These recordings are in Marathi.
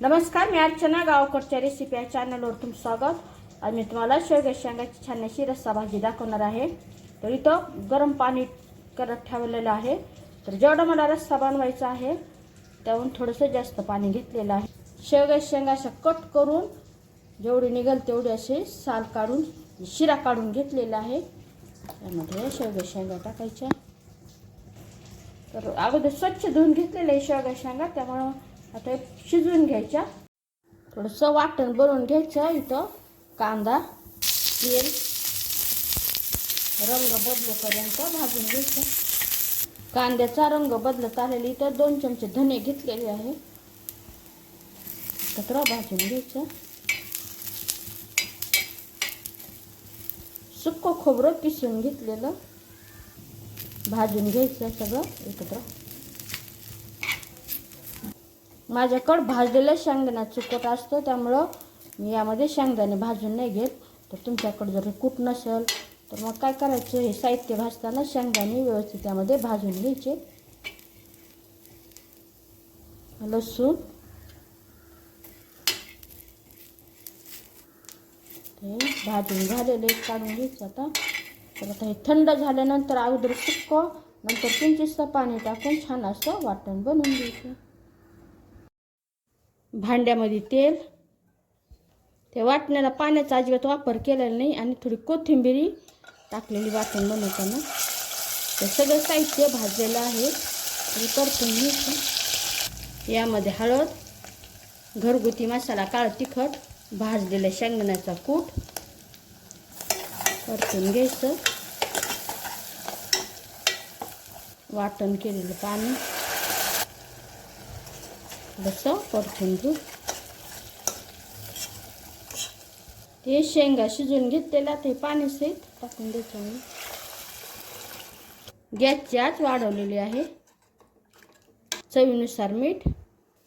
नमस्कार, मी अर्चना. गावकडच्या रेसिपी या चॅनलवर तुमचं स्वागत. आज मी तुम्हाला शेवग्या शेंगाची छान अशी रस्सा भाजी दाखवणार आहे. तर इथं गरम पाणी करत ठेवलेलं आहे. तर जेवढा मला रस्सा बनवायचा आहे त्याहून थोडंसं जास्त पाणी घेतलेलं आहे. शेवग्या शेंगा अशा कट करून जेवढी निघेल तेवढी असे साल काढून शिरा काढून घेतलेला आहे. त्यामध्ये शेवग्या शेंगा टाकायच्या. तर अगोदर स्वच्छ धुवून घेतलेले शेवग्या शेंगा, त्यामुळं आता शिजवून घ्यायच्या. थोडंसं वाटण बनवून घ्यायचं. इथं कांदा तेल रंग बदलेपर्यंत भाजून घ्यायचं. कांद्याचा रंग बदलत आलेली इथं 2 चमचे धने घेतलेले आहे, एकत्र भाजून घ्यायचं. सुक्क खोबरं किसून घेतलेलं भाजून घ्यायचं सगळं एकत्र. माझ्याकडं भाजलेलं शेंगदाणा चुकट असतं, त्यामुळं मी यामध्ये शेंगदाणे भाजून नाही घेत. तर तुमच्याकडे जर कूट नसेल तर मग काय करायचं, हे साहित्य भाजताना शेंगदाणे व्यवस्थित त्यामध्ये भाजून घ्यायचे. लसूण ते भाजून झालेले काढून घ्यायचं. तर आता हे थंड झाल्यानंतर अगोदर सुक्क, नंतर किंचितसं पाणी टाकून छान असं वाटण बनवून घ्यायचं. भांड्यामध्ये तेल, ते वाटण्याला पाण्याचा अजिबात वापर केलेला नाही आणि थोडी कोथिंबीर टाकलेली वाटण बनवताना. ते सगळं साहित्य भाजलेलं आहे आणि परतून घ्यायचं. यामध्ये हळद, घरगुती मसाला, काळं तिखट, भाजलेलं शेंगदाण्याचा कूट परतून घ्यायचं. वाटण केलेलं पाणी थोडंसं परतून घेऊ. ते शेंगा शिजून घेतलेला ते पाणी सहित टाकून द्यायचं. गॅसची आच वाढवलेली आहे. चवीनुसार मीठ.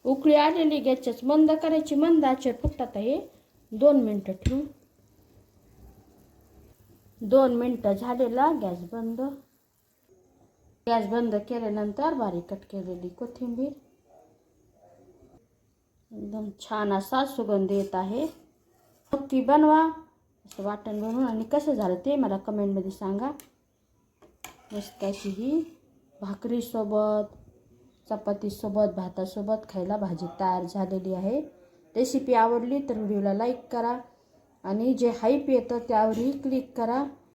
उकळी आलेली गॅसच बंद करायची. मंद आचेवर फक्त आता हे 2 मिनटं ठेवू. 2 मिनटं झालेला गॅस बंद. गॅस बंद केल्यानंतर बारीक कट केलेली कोथिंबीर. एकदम छान असा सुगंध येत आहे. नक्की बनवा असं वाटण बनवून, आणि कसं झालं ते मला कमेंटमध्ये सांगा. मस्त अशी ही भाकरीसोबत, चपातीसोबत, भातासोबत खायला भाजी तयार झालेली आहे. रेसिपी आवडली तर व्हिडिओला लाईक करा आणि जे हाईप येतं त्यावरही क्लिक करा.